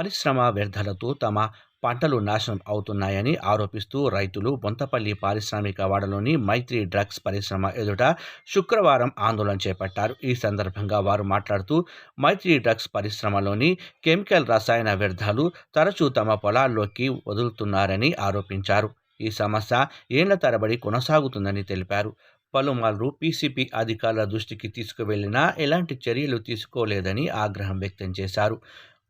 పరిశ్రమ వ్యర్థాలతో తమ పంటలు నాశనం అవుతున్నాయని ఆరోపిస్తూ రైతులు బొంతపల్లి పారిశ్రామిక వాడలోని మైత్రి డ్రగ్స్ పరిశ్రమ ఎదుట శుక్రవారం ఆందోళన చేపట్టారు. ఈ సందర్భంగా వారు మాట్లాడుతూ మైత్రి డ్రగ్స్ పరిశ్రమలోని కెమికల్ రసాయన వ్యర్థాలు తరచూ తమ పొలాల్లోకి వదులుతున్నారని ఆరోపించారు. ఈ సమస్య ఏళ్ల తరబడి కొనసాగుతుందని తెలిపారు. పలుమార్లు పీసీపీ అధికారుల దృష్టికి తీసుకువెళ్లినా ఎలాంటి చర్యలు తీసుకోలేదని ఆగ్రహం వ్యక్తం చేశారు.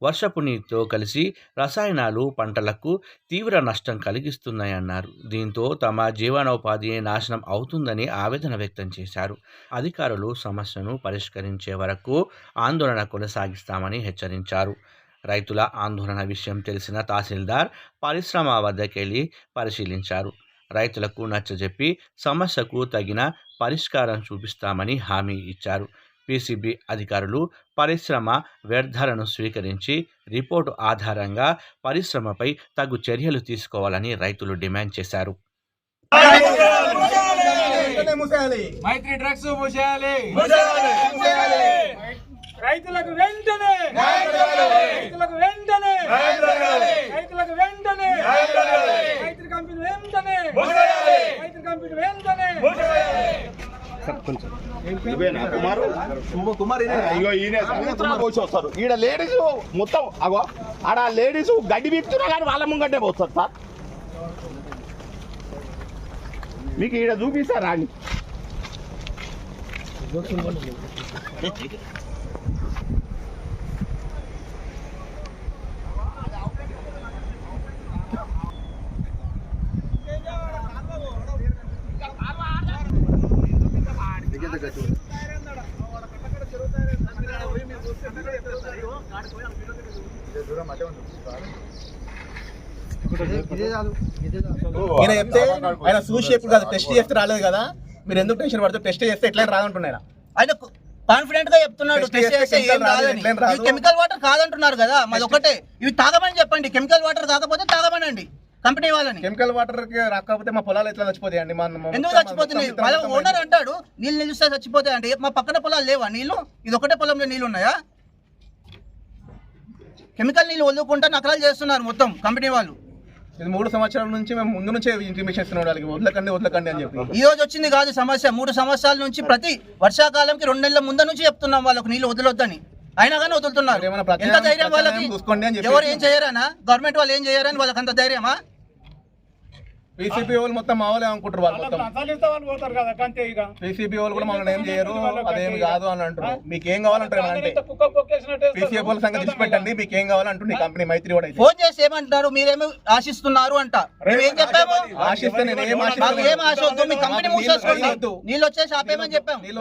వర్షపు నీటితో కలిసి రసాయనాలు పంటలకు తీవ్ర నష్టం కలిగిస్తున్నాయన్నారు. దీంతో తమ జీవనోపాధి నాశనం అవుతుందని ఆవేదన వ్యక్తం చేశారు. అధికారులు సమస్యను పరిష్కరించే వరకు ఆందోళన కొనసాగిస్తామని హెచ్చరించారు. రైతుల ఆందోళన విషయం తెలిసిన తహసీల్దార్ పరిశ్రమ వద్దకెళ్లి పరిశీలించారు. రైతులకు నచ్చజెప్పి సమస్యకు తగిన పరిష్కారం చూపిస్తామని హామీ ఇచ్చారు. పీసీబీ అధికారులు పరిశ్రమ వ్యర్థాలను స్వీకరించి రిపోర్టు ఆధారంగా పరిశ్రమపై తగు చర్యలు తీసుకోవాలని రైతులు డిమాండ్ చేశారు. మైత్రి డ్రగ్స్ మూసేయాలి. రైతులకు వెంటనే రైతులకు వెంటనే రైతులకు వెంటనే రైతు కంపెనీ వెంటనే రైతు కంపెనీ వెంటనే వస్తారు. ఈడ లేడీస్ మొత్తం అగో ఆడ లేడీస్ గడ్డి బీక్తున్నా కానీ వాళ్ళ ముంగంటే పోస్తారు సార్. మీకు ఈడ చూపిస్తారా అని ఈయన చెప్తే ఆయన చూసి ఎప్పుడు కాదు టెస్ట్ చేస్తే రాలేదు కదా, మీరు ఎందుకు టెన్షన్ పడుతుంది? టెస్ట్ చేస్తే ఎట్లా రాదంటున్నారా? ఆయన కాన్ఫిడెంట్ గా చెప్తున్నాడు కెమికల్ వాటర్ కాదంటున్నారు కదా. మాది ఒకటే, ఇవి తాగమని చెప్పండి. కెమికల్ వాటర్ కాకపోతే తాగమనండి కంపెనీ వాళ్ళని. కెమికల్ వాటర్ రాకపోతే మా పొలాలు ఎట్లా చచ్చిపోతాయండి? ఎందుకు చచ్చిపోతున్నాయి? వాళ్ళ ఓనర్ అంటాడు నీళ్ళు నిలిస్తే చచ్చిపోతాయి అండి. మా పక్కన పొలాలు లేవా నీళ్లు? ఇది ఒకటే పొలంలో నీళ్ళు ఉన్నాయా? కెమికల్ నీళ్ళు వదులుకుంటా నకరాలు చేస్తున్నారు మొత్తం కంపెనీ వాళ్ళు. ఇది 3 సంవత్సరాల నుంచి మేము ముందు నుంచే ఇంటిమేషన్ ఇస్తున్నాం వాళ్ళకి, వదలకండి అని చెప్పి. ఈ రోజు వచ్చింది కాదు సమస్య, 3 సంవత్సరాల నుంచి ప్రతి వర్షాకాలంకి 2 నెలల ముందు నుంచి చెప్తున్నాం వాళ్ళకు నీళ్ళు వదలొద్దని. అయినా కానీ వదులుతున్నారు. ఎంత ధైర్యం వాళ్ళకి? ఎవరు ఏం చేయరానా? గవర్నమెంట్ వాళ్ళు ఏం చేయరని వాళ్ళకి అంత ధైర్యమా? పీసీబీ వాళ్ళు మొత్తం మావలే అనుకుంటారు. వాళ్ళు మొత్తం పీసీబీ వాళ్ళు కూడా మమ్మల్ని ఏం చేయరు, అదేమి కాదు అని అంటారు. మీకు ఏం కావాలంటారు అంటే పీసీబీ వాళ్ళ సంగతి తీసుపెట్టండి, మీకు ఏం కావాలంటుంది కంపెనీ మైత్రి కూడా. ఫోన్ చేసి ఏమంటారు? మీరేమో ఆశిస్తున్నారు అంట. మేమేం చెప్పాము? ఆశిస్తే నేను ఏం ఆశ ఆశ వద్దు, మీ కంపెనీ మూసేసుకోండి, నీళ్ళు వచ్చేసి ఆపేమని చెప్పాము. నీళ్ళు